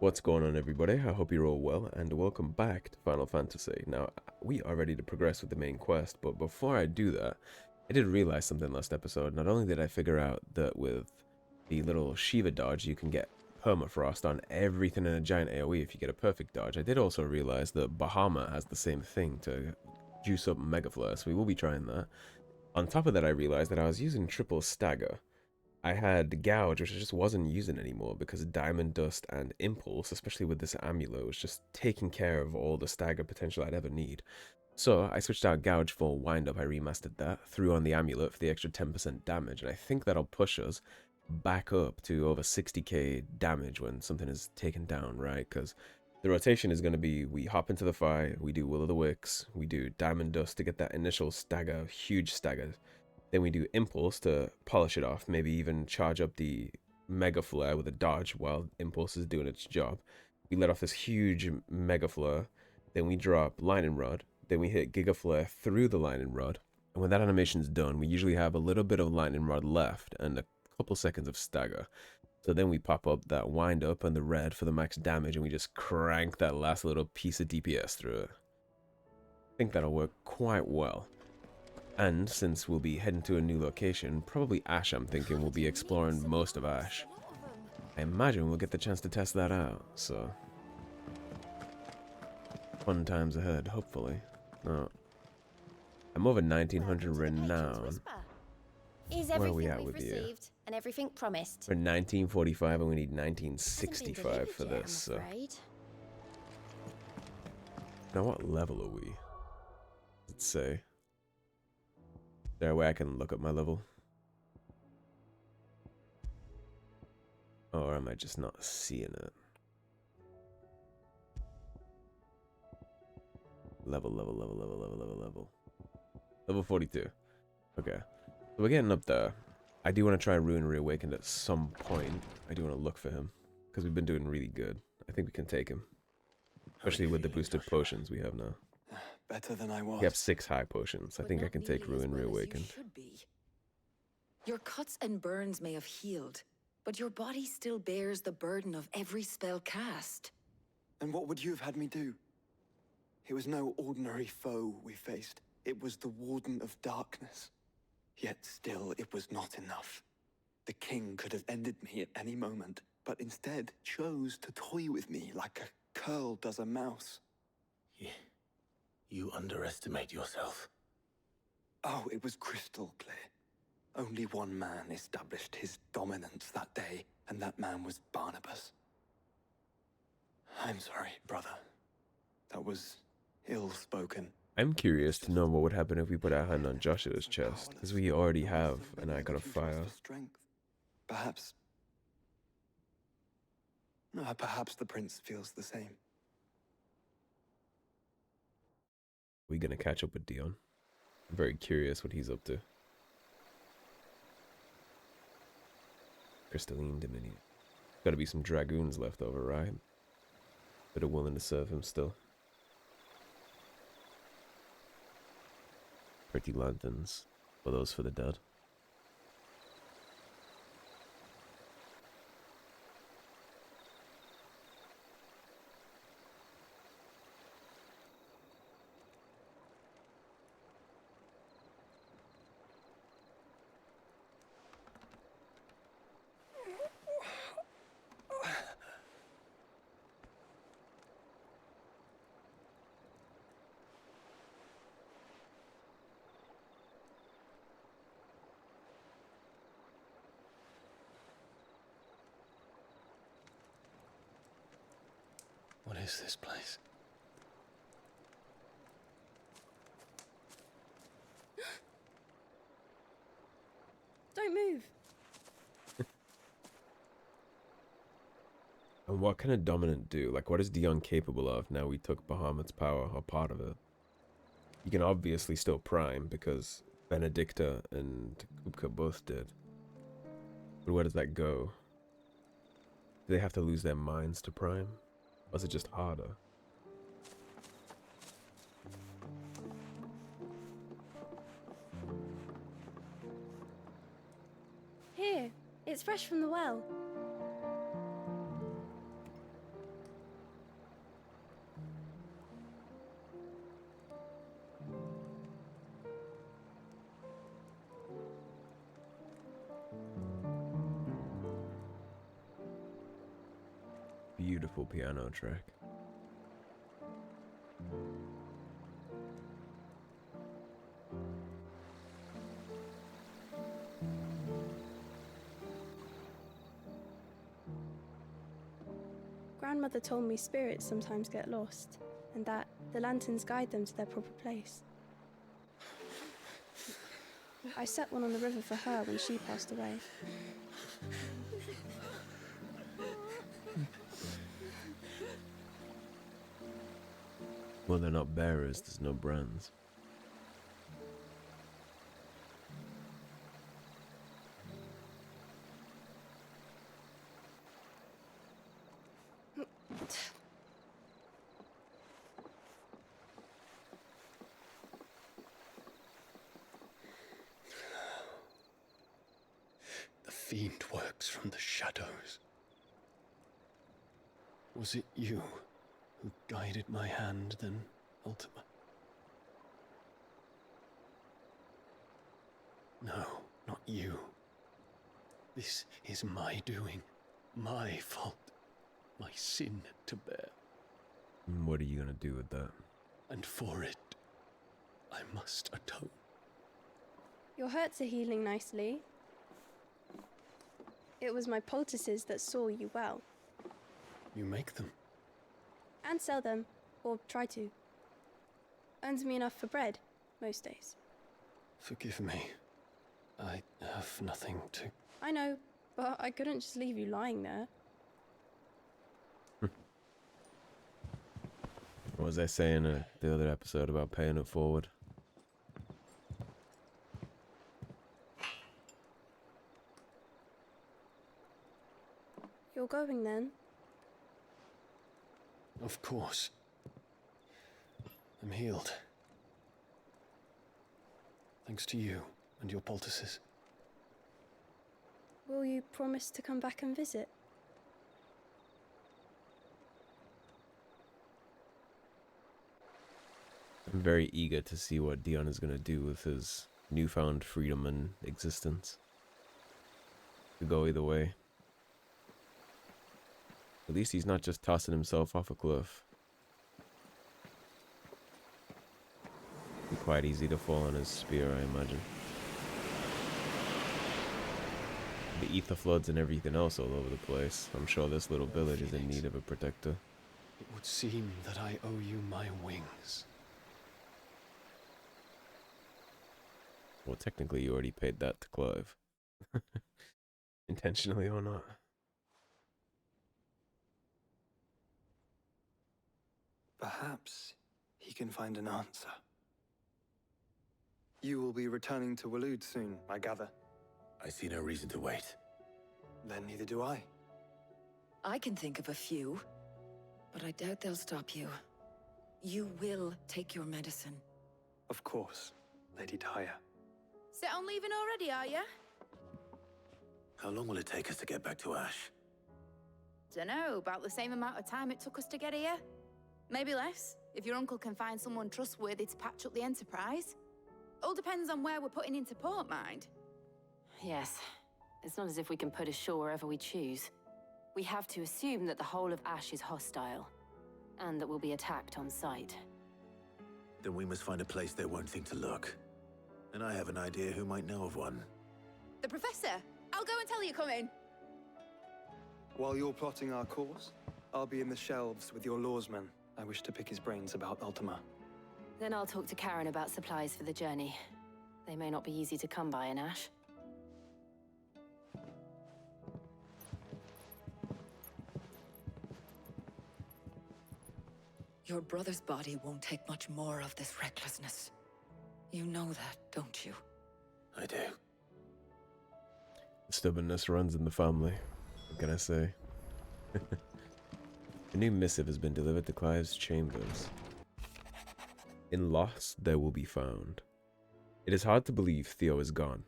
What's going on, everybody? I hope you're all well, and welcome back to Final Fantasy. Now, we are ready to progress with the main quest, but before I do that, I did realize something last episode. Not only did I figure out that with the little Shiva dodge, you can get permafrost on everything in a giant AoE if you get a perfect dodge, I did also realize that Bahamut has the same thing to juice up Mega Flare, so we will be trying that. On top of that, I realized that I was using triple stagger. I had Gouge, which I just wasn't using anymore because Diamond Dust and Impulse, especially with this amulet, was just taking care of all the stagger potential I'd ever need. So I switched out Gouge for Wind Up, I remastered that, threw on the amulet for the extra 10% damage, and I think that'll push us back up to over 60k damage when something is taken down, right? Because the rotation is going to be, we hop into the fight, we do Will of the Wisps, we do Diamond Dust to get that initial stagger, huge stagger. Then we do Impulse to polish it off, maybe even charge up the Mega Flare with a dodge while Impulse is doing its job. We let off this huge Mega Flare, then we drop Lightning Rod, then we hit Giga Flare through the Lightning Rod, and when that animation's done, we usually have a little bit of Lightning Rod left and a couple seconds of stagger. So then we pop up that Wind Up and the red for the max damage, and we just crank that last little piece of DPS through it. I think that'll work quite well. And since we'll be heading to a new location, probably Ash, I'm thinking we'll be exploring most of Ash. I imagine we'll get the chance to test that out, so fun times ahead, hopefully. Oh. I'm over 1900 renown. Where are we at with you? And everything promised. We're 1945 and we need 1965 for this, so. Now what level are we? Let's say. Is there a way I can look up my level? Or am I just not seeing it? Level. Level 42. Okay. So we're getting up there. I do want to try Ruin Reawakened at some point. I do want to look for him. Because we've been doing really good. I think we can take him. Especially with the boosted potions we have now. Better than I was. We have 6 high potions. I think I can take Ruin Reawakened. Your cuts and burns may have healed, but your body still bears the burden of every spell cast. And what would you have had me do? It was no ordinary foe we faced. It was the Warden of Darkness. Yet still, it was not enough. The king could have ended me at any moment, but instead chose to toy with me like a curl does a mouse. Yeah. You underestimate yourself. Oh, it was crystal clear. Only one man established his dominance that day, and that man was Barnabas. I'm sorry, brother. That was ill-spoken. I'm curious to know what would happen if we put our hand on Joshua's chest, because we already have an Icon of Fire. Perhaps... No, perhaps the prince feels the same. We're gonna catch up with Dion. I'm very curious what he's up to. Crystalline Dominion. Gotta be some dragoons left over, right? That are willing to serve him still. Pretty lanterns. For those for the dead. What is this place? Don't move. And what can a dominant do? Like, what is Dion capable of now we took Bahamut's power, or part of it? You can obviously still prime, because Benedicta and Kupka both did. But where does that go? Do they have to lose their minds to prime? Or is it just harder? Here, it's fresh from the well. Beautiful piano track. Grandmother told me spirits sometimes get lost, and that the lanterns guide them to their proper place. I set one on the river for her when she passed away. Well, they're not bearers, there's no brands. The fiend works from the shadows. Was it you who guided my hand, then, Ultima? No, not you. This is my doing, my fault, my sin to bear. What are you gonna do with that? And for it, I must atone. Your hurts are healing nicely. It was my poultices that saw you well. You make them. And sell them, or try to. Earns me enough for bread, most days. Forgive me. I have nothing to... I know, but I couldn't just leave you lying there. What was I saying the other episode about paying it forward? You're going then? Of course. I'm healed. Thanks to you and your poultices. Will you promise to come back and visit? I'm very eager to see what Dion is gonna do with his newfound freedom and existence. Could go either way. At least he's not just tossing himself off a cliff. Be quite easy to fall on his spear, I imagine. The ether floods and everything else all over the place. I'm sure this little village is in need of a protector. It would seem that I owe you my wings. Well, technically you already paid that to Clive. Intentionally or not. Perhaps he can find an answer. You will be returning to Waloed soon, I gather. I see no reason to wait. Then neither do I. I can think of a few, but I doubt they'll stop you. You will take your medicine. Of course, Lady Daya. Set on leaving already, are ya? How long will it take us to get back to Ash? Dunno, about the same amount of time it took us to get here. Maybe less, if your uncle can find someone trustworthy to patch up the Enterprise. All depends on where we're putting into port, mind. Yes. It's not as if we can put ashore wherever we choose. We have to assume that the whole of Ash is hostile, and that we'll be attacked on sight. Then we must find a place they won't think to look. And I have an idea who might know of one. The Professor! I'll go and tell you coming! While you're plotting our course, I'll be in the shelves with your lawsman. I wish to pick his brains about Ultima. Then I'll talk to Karen about supplies for the journey. They may not be easy to come by in Ash. Your brother's body won't take much more of this recklessness. You know that, don't you? I do. Stubbornness runs in the family. What can I say? A new missive has been delivered to Clive's chambers. In loss, there will be found. It is hard to believe Theo is gone.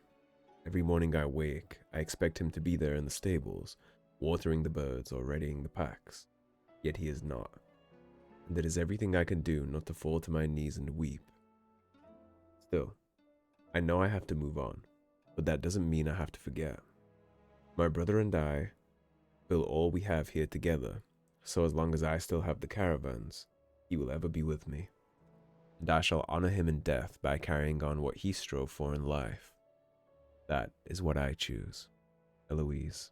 Every morning I wake, I expect him to be there in the stables, watering the birds or readying the packs. Yet he is not. And it is everything I can do not to fall to my knees and weep. Still, I know I have to move on, but that doesn't mean I have to forget. My brother and I built all we have here together, so as long as I still have the caravans, he will ever be with me. And I shall honor him in death by carrying on what he strove for in life. That is what I choose. Eloise.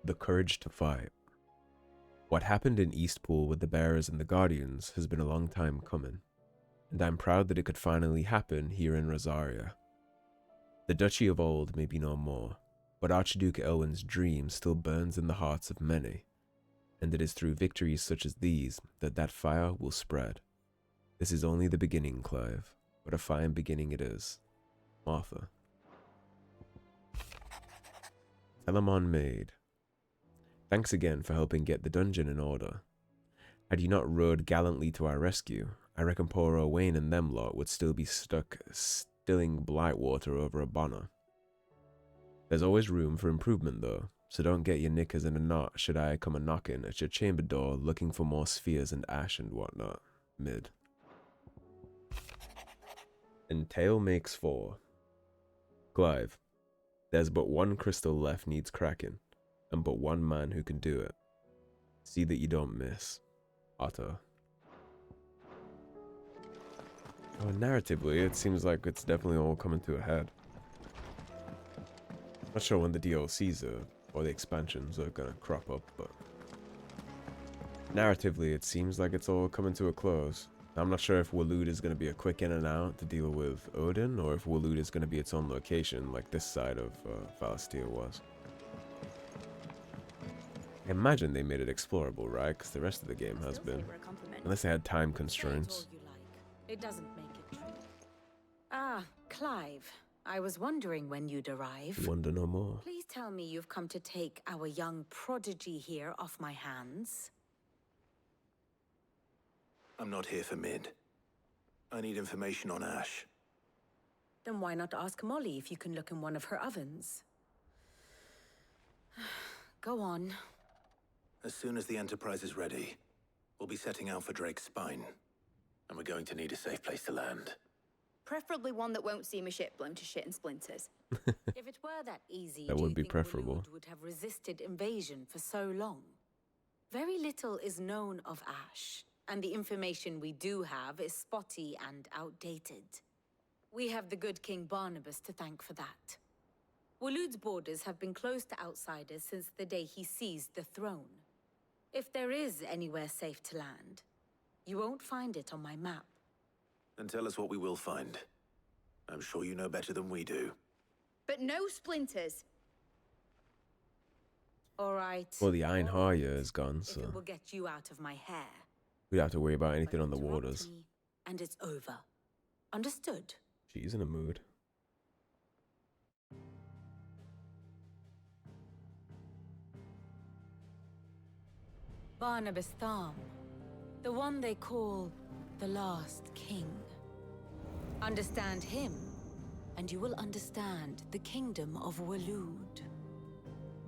The courage to fight. What happened in Eastpool with the Bearers and the Guardians has been a long time coming, and I'm proud that it could finally happen here in Rosaria. The duchy of old may be no more, but Archduke Elwin's dream still burns in the hearts of many, and it is through victories such as these that that fire will spread. This is only the beginning, Clive, but a fine beginning it is. Martha. Telamon Maid. Thanks again for helping get the dungeon in order. Had you not rode gallantly to our rescue, I reckon poor Owain and them lot would still be stuck stilling Blightwater over a bonner. There's always room for improvement though, so don't get your knickers in a knot should I come a knocking at your chamber door looking for more spheres and ash and whatnot. Mid. And tale makes 4. Clive, there's but one crystal left needs cracking, and but one man who can do it. See that you don't miss. Otto. Oh, narratively, it seems like it's definitely all coming to a head. Not sure when the DLCs or the expansions are gonna crop up, but narratively, it seems like it's all coming to a close. I'm not sure if Waloed is going to be a quick in and out to deal with Odin, or if Waloed is going to be its own location, like this side of Valastia was. I imagine they made it explorable, right? Because the rest of the game has been. Unless they had time constraints. It doesn't make it true. Ah, Clive. I was wondering when you'd arrive. Wonder no more. Please tell me you've come to take our young prodigy here off my hands. I'm not here for Mid. I need information on Ash. Then why not ask Molly if you can look in one of her ovens? Go on. As soon as the Enterprise is ready, we'll be setting out for Drake's Spine. And we're going to need a safe place to land. Preferably one that won't see my ship blown to shit and splinters. If it were that easy, That do would you be think preferable. Waloed would have resisted invasion for so long? Very little is known of Ash, and the information we do have is spotty and outdated. We have the good King Barnabas to thank for that. Waloed's borders have been closed to outsiders since the day he seized the throne. If there is anywhere safe to land, you won't find it on my map. Then tell us what we will find. I'm sure you know better than we do. But no splinters. All right. Well, the Iron Harrier is gone, so If it will get you out of my hair. we don't have to worry about anything But on the interrupt waters. me, and it's over. Understood? She's in a mood. Barnabas Tham, the one they call the Last King. Understand him, and you will understand the kingdom of Waloed.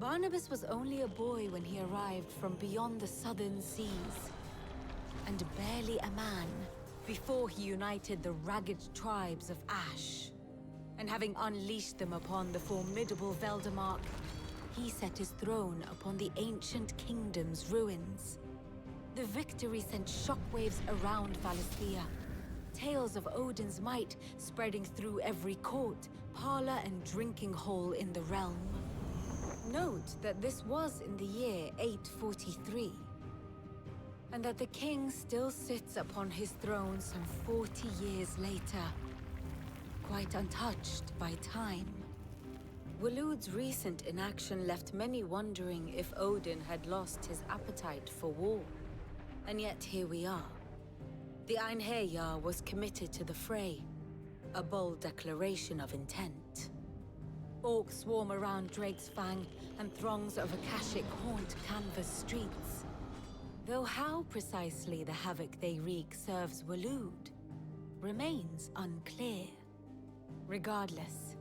Barnabas was only a boy when he arrived from beyond the southern seas, and barely a man before he united the ragged tribes of Ash. And having unleashed them upon the formidable Veldemark, he set his throne upon the ancient kingdom's ruins. The victory sent shockwaves around Valasthea, tales of Odin's might spreading through every court, parlor, and drinking hole in the realm. Note that this was in the year 843, and that the king still sits upon his throne some 40 years later, quite untouched by time. Waloed's recent inaction left many wondering if Odin had lost his appetite for war. And yet here we are. The Einherjar was committed to the fray, a bold declaration of intent. Orcs swarm around Drake's Fang, and throngs of Akashic haunt canvas streets. Though how precisely the havoc they wreak serves Waloed remains unclear. Regardless,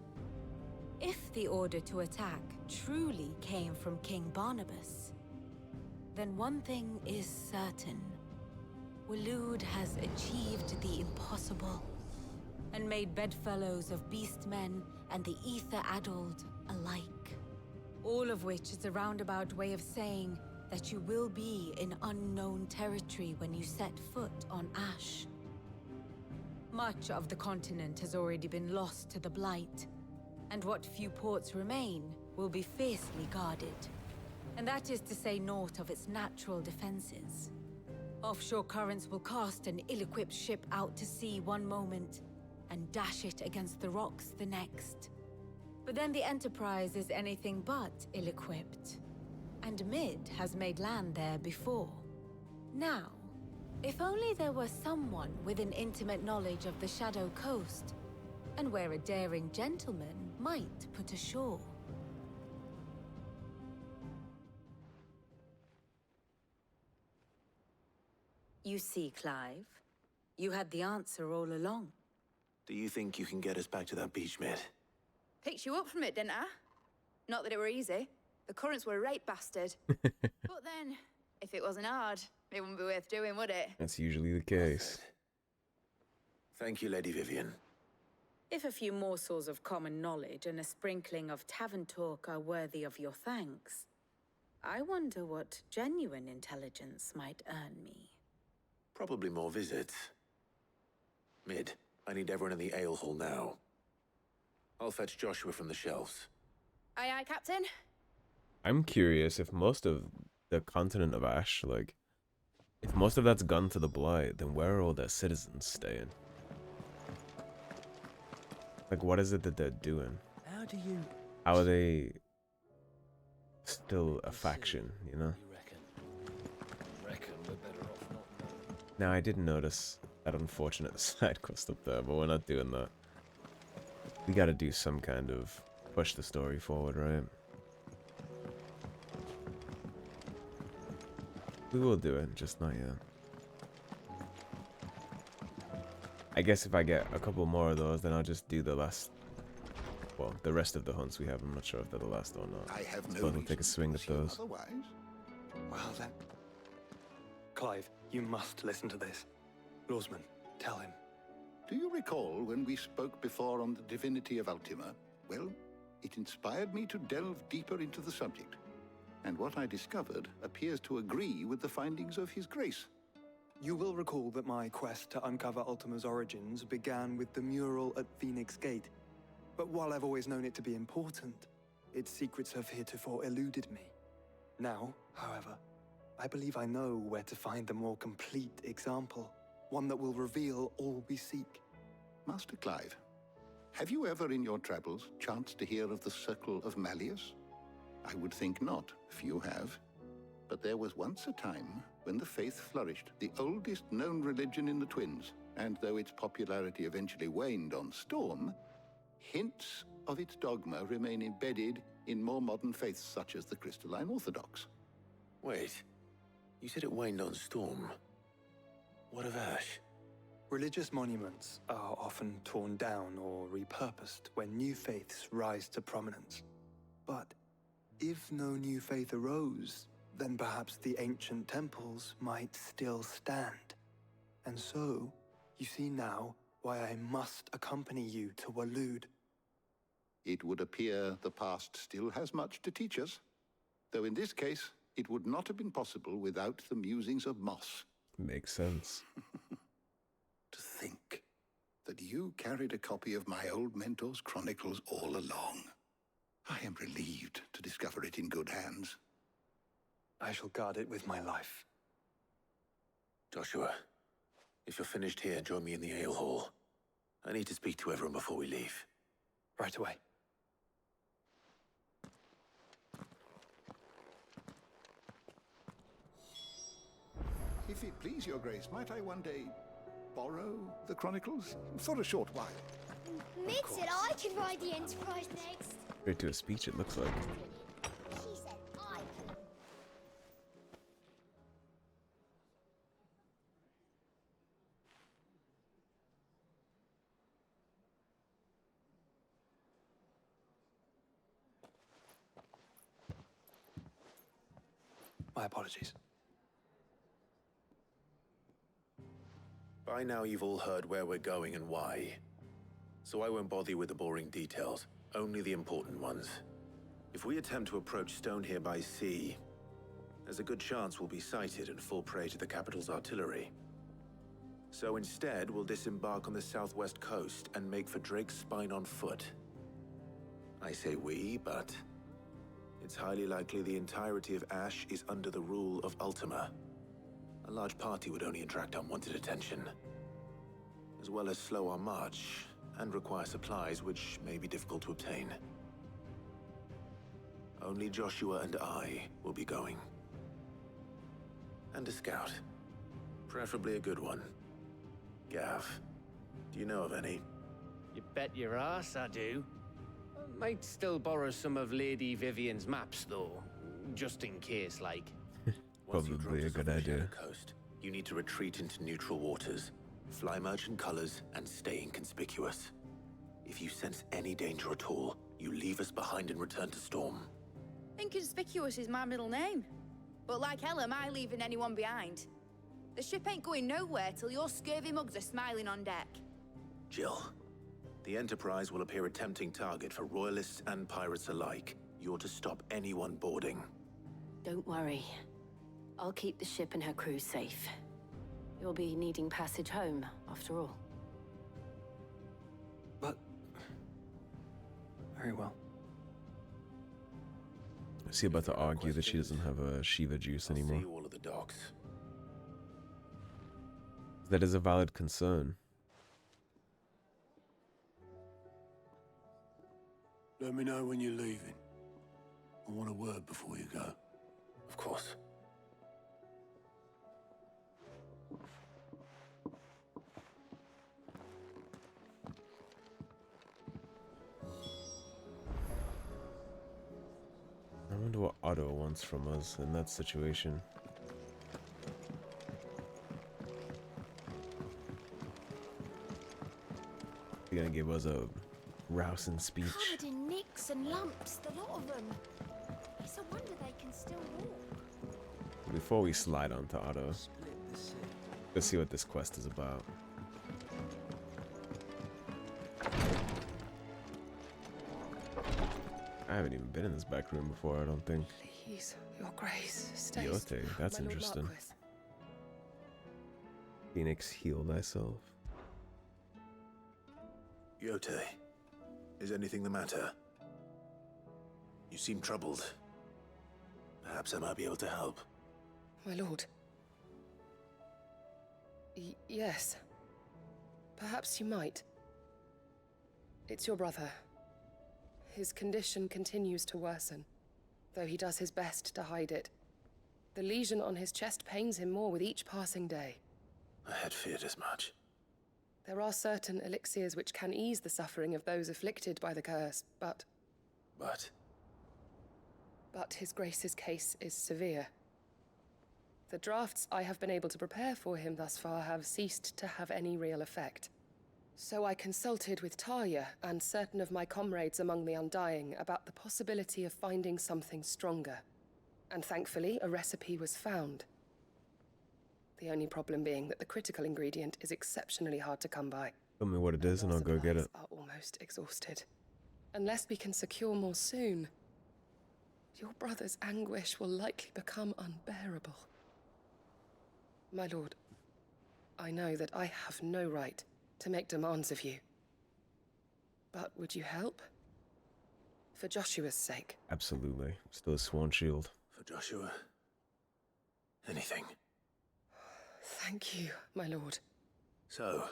if the order to attack truly came from King Barnabas, then one thing is certain. Waloed has achieved the impossible, and made bedfellows of beastmen and the ether-addled alike. All of which is a roundabout way of saying that you will be in unknown territory when you set foot on Ash. Much of the continent has already been lost to the Blight, and what few ports remain will be fiercely guarded. And that is to say naught of its natural defenses. Offshore currents will cast an ill-equipped ship out to sea one moment, and dash it against the rocks the next. But then the Enterprise is anything but ill-equipped. And Mid has made land there before. Now, if only there were someone with an intimate knowledge of the Shadow Coast, and where a daring gentleman might put ashore. You see, Clive, you had the answer all along. Do you think you can get us back to that beach, Mid? Picked you up from it, didn't I? Not that it were easy. The currents were a right bastard. But then, if it wasn't hard, it wouldn't be worth doing, would it? That's usually the case. Thank you, Lady Vivian. If a few morsels of common knowledge and a sprinkling of tavern talk are worthy of your thanks, I wonder what genuine intelligence might earn me. Probably more visits. Mid, I need everyone in the ale hall now. I'll fetch Joshua from the shelves. Aye, aye, Captain. I'm curious if most of the continent of Ash, like, if most of that's gone to the Blight, then where are all their citizens staying? Like, what is it that they're doing? How are they still a faction, you know? Now, I did notice that unfortunate side quest up there, but we're not doing that. We gotta do some kind of push the story forward, right? We will do it, just not yet. I guess if I get a couple more of those, then I'll just do the last... Well, the rest of the hunts we have. I'm not sure if they're the last or not. I have So I'll take a swing at those. Otherwise. Well then. Clive, you must listen to this. Lawsman, tell him. Do you recall when we spoke before on the divinity of Ultima? Well, it inspired me to delve deeper into the subject. And what I discovered appears to agree with the findings of His Grace. You will recall that my quest to uncover Ultima's origins began with the mural at Phoenix Gate. But while I've always known it to be important, its secrets have heretofore eluded me. Now, however, I believe I know where to find the more complete example, one that will reveal all we seek. Master Clive, have you ever in your travels chanced to hear of the Circle of Malleus? I would think not, few have. But there was once a time when the faith flourished, the oldest known religion in the Twins, and though its popularity eventually waned on Storm, hints of its dogma remain embedded in more modern faiths such as the Crystalline Orthodox. Wait, you said it waned on Storm. What of Ash? Religious monuments are often torn down or repurposed when new faiths rise to prominence. But if no new faith arose, then perhaps the ancient temples might still stand. And so, you see now why I must accompany you to Waloed. It would appear the past still has much to teach us, though in this case, it would not have been possible without the musings of Moss. Makes sense. To think that you carried a copy of my old mentor's chronicles all along. I am relieved to discover it in good hands. I shall guard it with my life. Joshua, if you're finished here, join me in the ale hall. I need to speak to everyone before we leave. Right away. If it please your grace, might I one day borrow the chronicles for a short while? Mid said I could ride the Enterprise next. Straight to a speech, it looks like. She said I could. My apologies. By now you've all heard where we're going and why. So I won't bother you with the boring details, only the important ones. If we attempt to approach Stone here by sea, there's a good chance we'll be sighted and fall prey to the capital's artillery. So instead, we'll disembark on the southwest coast and make for Drake's Spine on foot. I say we, but it's highly likely the entirety of Ash is under the rule of Ultima. A large party would only attract unwanted attention, as well as slow our march and require supplies which may be difficult to obtain. Only Joshua and I will be going. And a scout. Preferably a good one. Gav, do you know of any? You bet your ass I do. Might still borrow some of Lady Vivian's maps, though. Just in case, like. Probably a good idea. Coast, you need to retreat into neutral waters, fly merchant colors, and stay inconspicuous. If you sense any danger at all, you leave us behind and return to Storm. Inconspicuous is my middle name. But like hell am I leaving anyone behind. The ship ain't going nowhere till your scurvy mugs are smiling on deck. Jill, the Enterprise will appear a tempting target for royalists and pirates alike. You're to stop anyone boarding. Don't worry. I'll keep the ship and her crew safe. You'll be needing passage home, after all. But... very well. Is he about to argue that she doesn't have a Shiva juice anymore? See you all at the docks. That is a valid concern. Let me know when you're leaving. I want a word before you go. Of course. I wonder what Otto wants from us in that situation. He's gonna give us a rousing speech. Covered in nicks and lumps, the lot of them. It's a wonder they can still walk. Before we slide on to Otto, let's see what this quest is about. I haven't even been in this back room before, I don't think. Please, your grace, stay. Yote, that's my Lord interesting. Marquis. Phoenix, heal thyself. Yote, is anything the matter? You seem troubled. Perhaps I might be able to help. My lord. Yes. Perhaps you might. It's your brother. His condition continues to worsen, though he does his best to hide it. The lesion on his chest pains him more with each passing day. I had feared as much. There are certain elixirs which can ease the suffering of those afflicted by the curse, but his grace's case is severe. The drafts I have been able to prepare for him thus far have ceased to have any real effect. So I consulted with Talia and certain of my comrades among the Undying about the possibility of finding something stronger. And thankfully, a recipe was found. The only problem being that the critical ingredient is exceptionally hard to come by. Tell me what it is and I'll go get it. Our supplies are almost exhausted. Unless we can secure more soon, your brother's anguish will likely become unbearable. My lord, I know that I have no right to make demands of you. But would you help? For Joshua's sake. Absolutely. Still a sworn shield. For Joshua, anything. Thank you, my lord. So,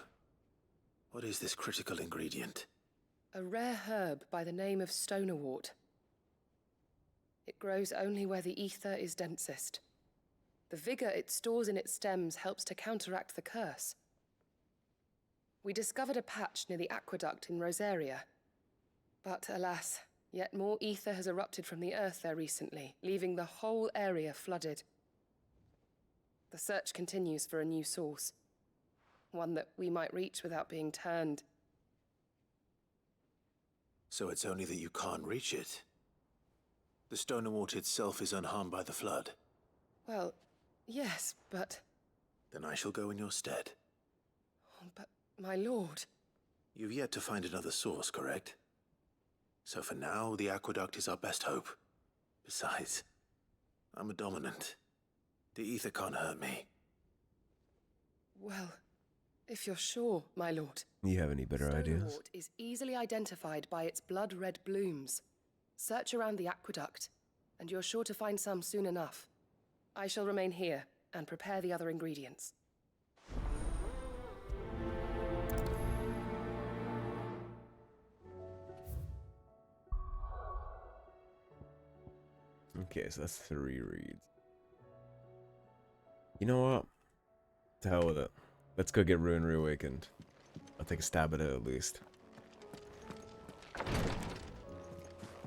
what is this critical ingredient? A rare herb by the name of stonerwort. It grows only where the ether is densest. The vigor it stores in its stems helps to counteract the curse. We discovered a patch near the aqueduct in Rosaria. But alas, yet more ether has erupted from the earth there recently, leaving the whole area flooded. The search continues for a new source. One that we might reach without being turned. So it's only that you can't reach it. The Stonerwort itself is unharmed by the flood. Well, yes, but... Then I shall go in your stead. But, my lord... You've yet to find another source, correct? So for now, the aqueduct is our best hope. Besides, I'm a dominant. The ether can't hurt me. Well, if you're sure, my lord. You have any better ideas? Stonewort is easily identified by its blood-red blooms. Search around the aqueduct, and you're sure to find some soon enough. I shall remain here and prepare the other ingredients. Okay, so that's 3 reads. You know what? To hell with it. Let's go get Ruin Reawakened. I'll take a stab at it at least.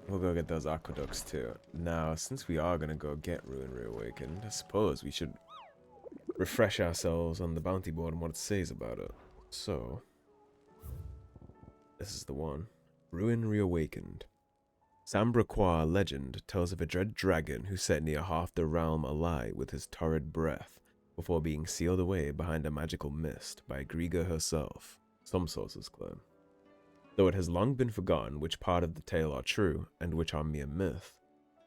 We'll go get those aqueducts too. Now, since we are gonna go get Ruin Reawakened, I suppose we should refresh ourselves on the bounty board and what it says about it. So, this is the one. Ruin Reawakened. Sambraquois legend tells of a dread dragon who set near half the realm alight with his torrid breath before being sealed away behind a magical mist by Griga herself, some sources claim. Though it has long been forgotten which part of the tale are true and which are mere myth,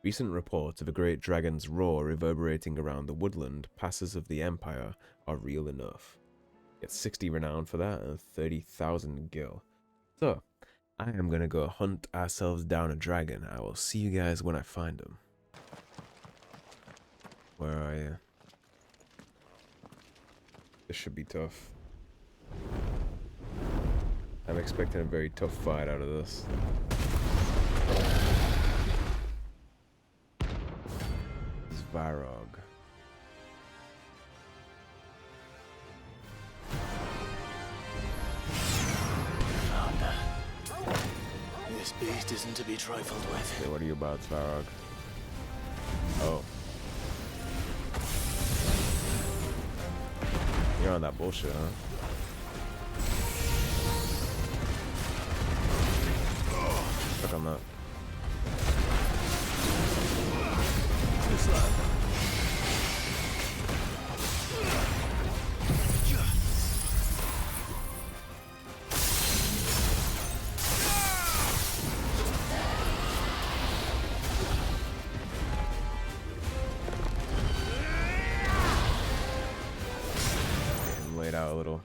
recent reports of a great dragon's roar reverberating around the woodland passes of the Empire are real enough. Get 60 renown for that and 30,000 gil. So, I am gonna go hunt ourselves down a dragon. I will see you guys when I find him. Where are you? This should be tough. I'm expecting a very tough fight out of this. Svarog. This beast isn't to be trifled with. Okay, what are you about, Svarog? Oh. You're on that bullshit, huh? Stuck on that. This lad. Laid out a little.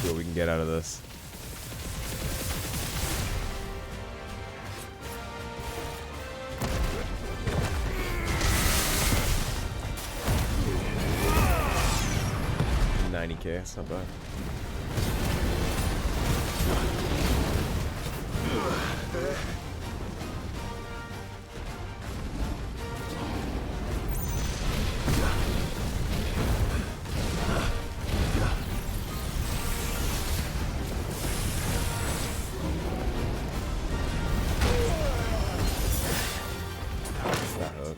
See what we can get out of this. $90K, that's not bad. That hook.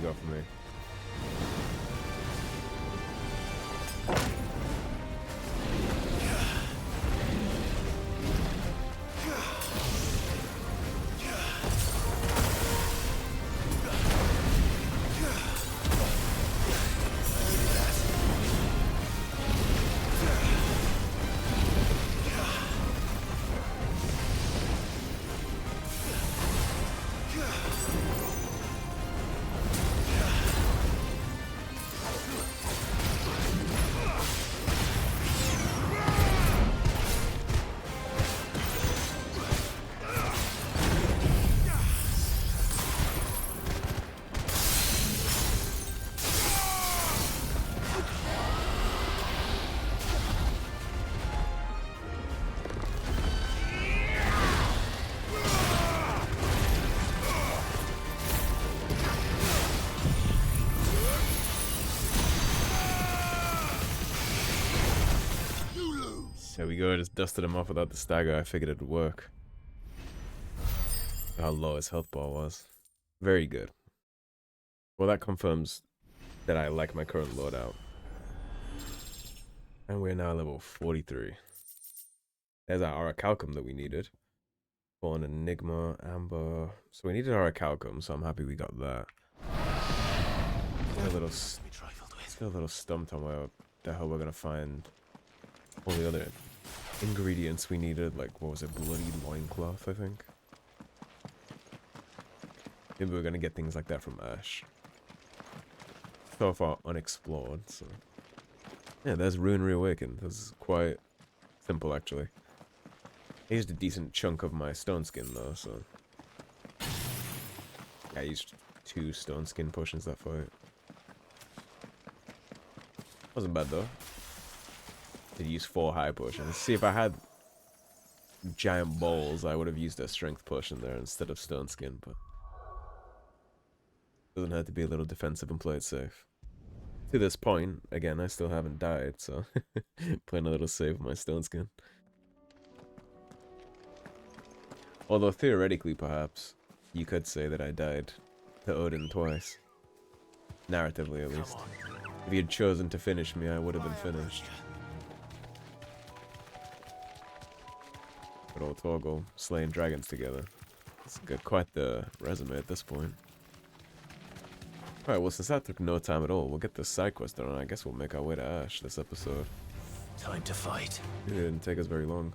got for me? There we go, I just dusted him off without the stagger. I figured it'd work. How low his health bar was. Very good. Well, that confirms that I like my current loadout. And we're now level 43. There's our Orichalcum that we needed. For an Enigma, Amber. So we needed Orichalcum, so I'm happy we got that. Still a little stumped on where the hell we're gonna find all the other ingredients we needed. Like, what was it? Bloody loincloth, I think. Maybe we're gonna get things like that from Ash. So far unexplored, so. Yeah, there's Ruin Reawakened. This is quite simple, actually. I used a decent chunk of my stone skin, though, so. I used 2 stone skin potions that fight. Wasn't bad, though. Did use 4 high potions. See, if I had giant bowls, I would have used a strength potion there instead of stone skin, but. Doesn't have to be a little defensive and play it safe. To this point, again, I still haven't died, so playing a little safe with my stone skin. Although theoretically, perhaps, you could say that I died to Odin twice. Narratively, at least. If he had chosen to finish me, I would have been finished. Good old Torgal, slaying dragons together. It's got quite the resume at this point. Alright, well, since that took no time at all, we'll get this side quest done, and I guess we'll make our way to Ash this episode. Time to fight. It didn't take us very long.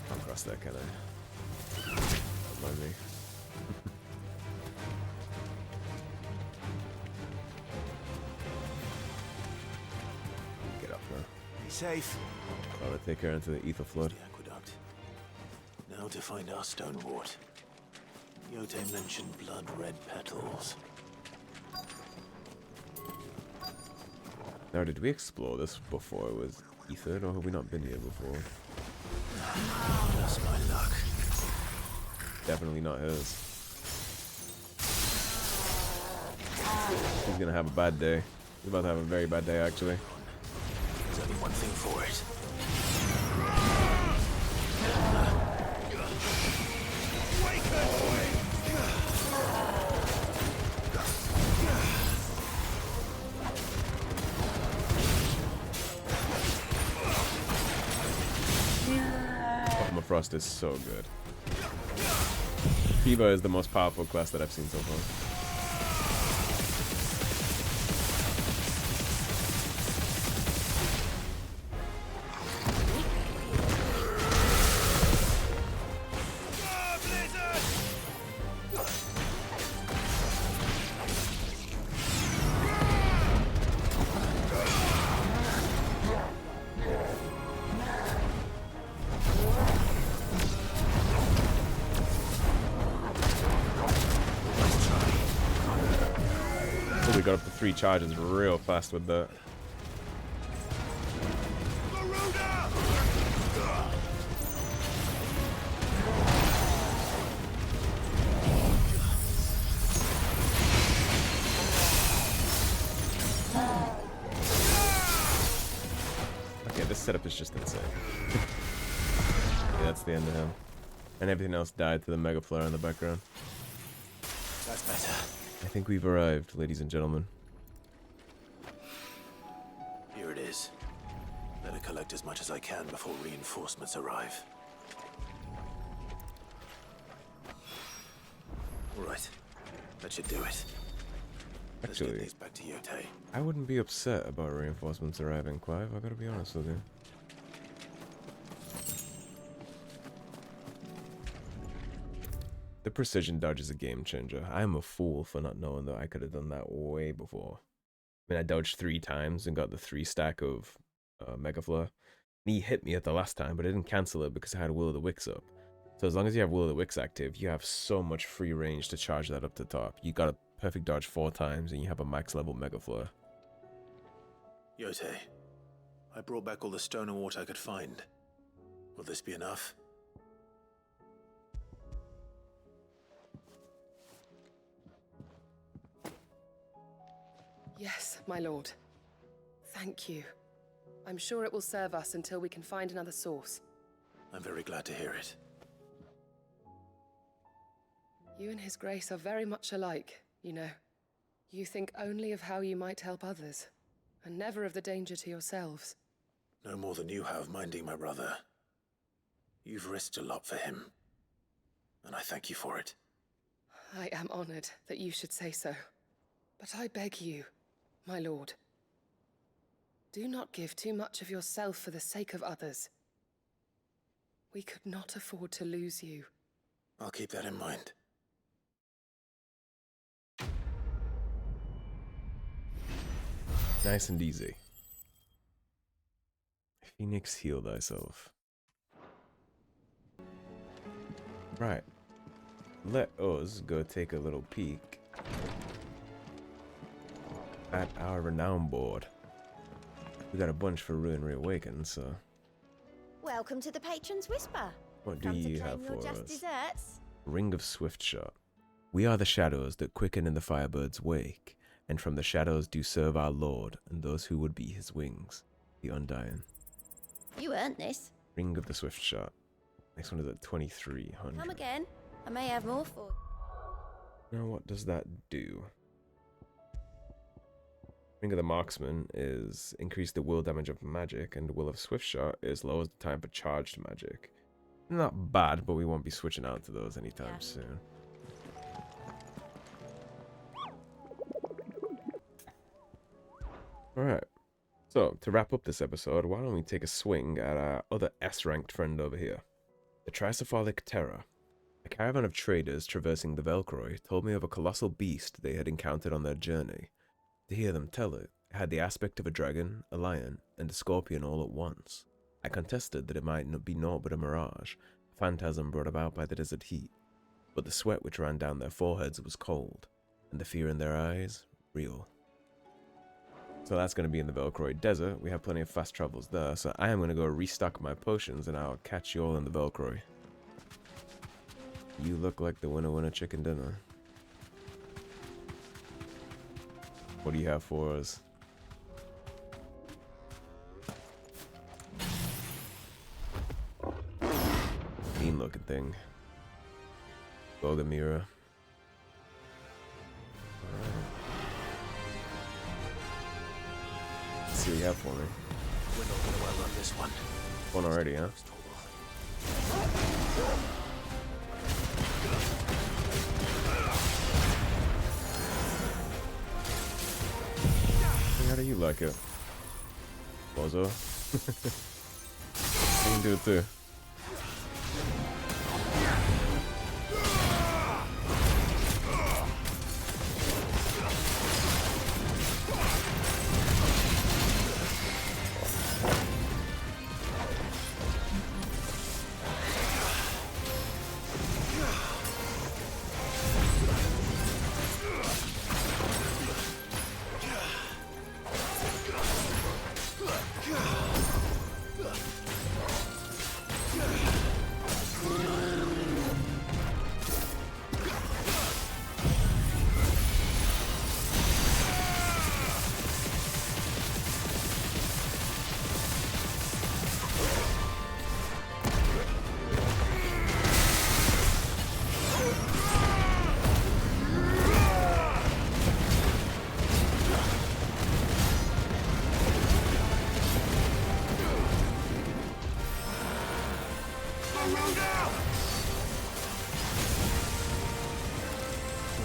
Can't cross that, can I? Don't mind me. Get up there. Be safe. I'll take her into the ether flood. The aqueduct. Now to find our stone wart. Yote mentioned blood-red petals. Now, did we explore this before it was ethered, or have we not been here before? Just my luck. Definitely not his. He's gonna have a bad day. He's about to have a very bad day, actually. There's only one thing for it. Frost is so good. Kiba is the most powerful class that I've seen so far. Got up to 3 charges real fast with that. Okay, this setup is just insane. Yeah, that's the end of him. And everything else died to the mega flare in the background. That's better. I think we've arrived, ladies and gentlemen. Here it is. Better collect as much as I can before reinforcements arrive. All right. That should do it. Let's get Actually, these back to Yotei. I wouldn't be upset about reinforcements arriving, Clive. I gotta be honest with you. The precision dodge is a game changer. I am a fool for not knowing that I could have done that way before. I mean, I dodged 3 times and got the 3 stack of Mega Flare. And he hit me at the last time, but I didn't cancel it because I had Will of the Wicks up. So as long as you have Will of the Wicks active, you have so much free range to charge that up to top. You got a perfect dodge 4 times and you have a max level Mega Flare. Yotei, I brought back all the stone and water I could find. Will this be enough? Yes, my lord. Thank you. I'm sure it will serve us until we can find another source. I'm very glad to hear it. You and His Grace are very much alike, you know. You think only of how you might help others, and never of the danger to yourselves. No more than you have minding my brother. You've risked a lot for him, and I thank you for it. I am honored that you should say so. But I beg you, my lord, do not give too much of yourself for the sake of others. We could not afford to lose you. I'll keep that in mind. Nice and easy. Phoenix, heal thyself. Right. Let us go take a little peek at our renown board. We got a bunch for Ruin Reawakened, so... Welcome to the Patron's Whisper. What do Come to you claim have your for just us? desserts. Ring of Swift Shot. We are the shadows that quicken in the firebird's wake, and from the shadows do serve our lord and those who would be his wings, the Undying. You earned this. Ring of the Swift Shot. Next one is at 2300. Come again. I may have more for you. Now what does that do? Ring of the Marksman is increase the will damage of magic, and Will of Swift Shot is lowers the time for charged magic. Not bad, but we won't be switching out to those anytime soon. Alright, so to wrap up this episode, why don't we take a swing at our other S-ranked friend over here. The Tricephalic Terror. A caravan of traders traversing the Velcroy told me of a colossal beast they had encountered on their journey. To hear them tell it, it had the aspect of a dragon, a lion, and a scorpion all at once. I contested that it might not be naught but a mirage, a phantasm brought about by the desert heat, but the sweat which ran down their foreheads was cold, and the fear in their eyes, real. So that's going to be in the Velcroy Desert. We have plenty of fast travels there, so I am going to go restock my potions, and I'll catch you all in the Velcroy. You look like the winner chicken dinner. What do you have for us? Mean looking thing. Boga mirror. Alright. Let's see what you have for me. We're not going to outrun this one. One already, huh? How do you like it? Bozo? You can do it too.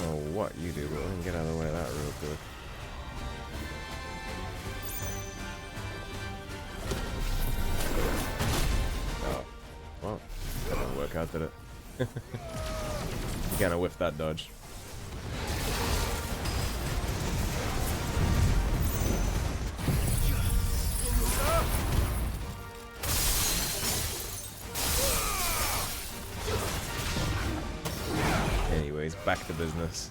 know what you do, but we can get out of the way of that real quick. Oh, well, that didn't work out, did it? Kinda whiffed that dodge. Anyways, back to business.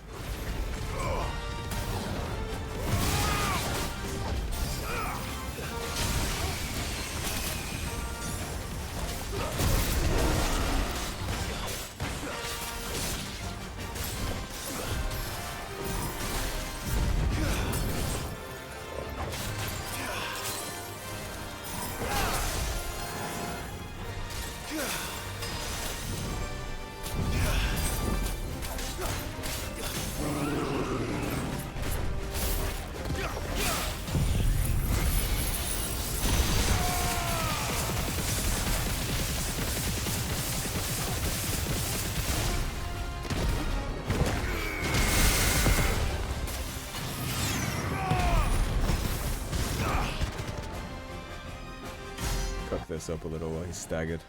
Cook this up a little while he's staggered.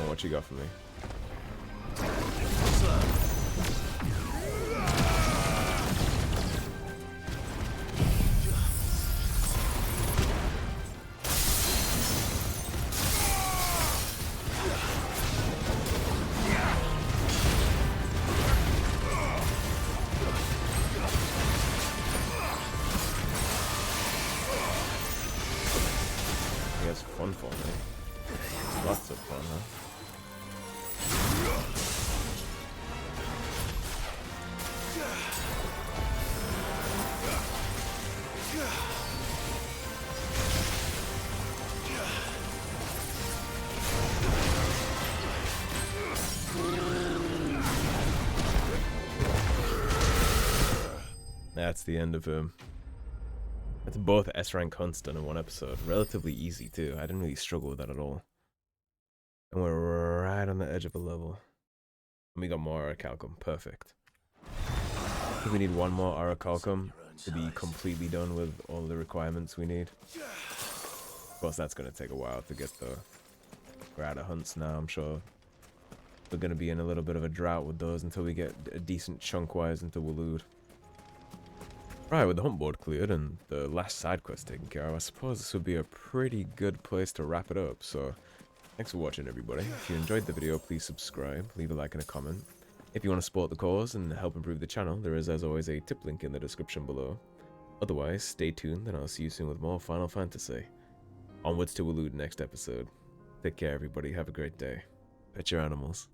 Oh, what you got for me? That's fun for me. Lots of fun, huh? That's the end of him. That's both S rank hunts done in one episode. Relatively easy too. I didn't really struggle with that at all. And we're right on the edge of a level. And we got more Orichalcum. Perfect. I think we need one more Orichalcum to be completely done with all the requirements we need. Of course, that's going to take a while to get though. We're out of hunts now, I'm sure. We're going to be in a little bit of a drought with those until we get a decent chunk-wise into Waloed. Right, with the hunt board cleared and the last side quest taken care of, I suppose this would be a pretty good place to wrap it up. So, thanks for watching, everybody. If you enjoyed the video, please subscribe, leave a like and a comment. If you want to support the cause and help improve the channel, there is, as always, a tip link in the description below. Otherwise, stay tuned, and I'll see you soon with more Final Fantasy. Onwards to Waloed next episode. Take care, everybody. Have a great day. Pet your animals.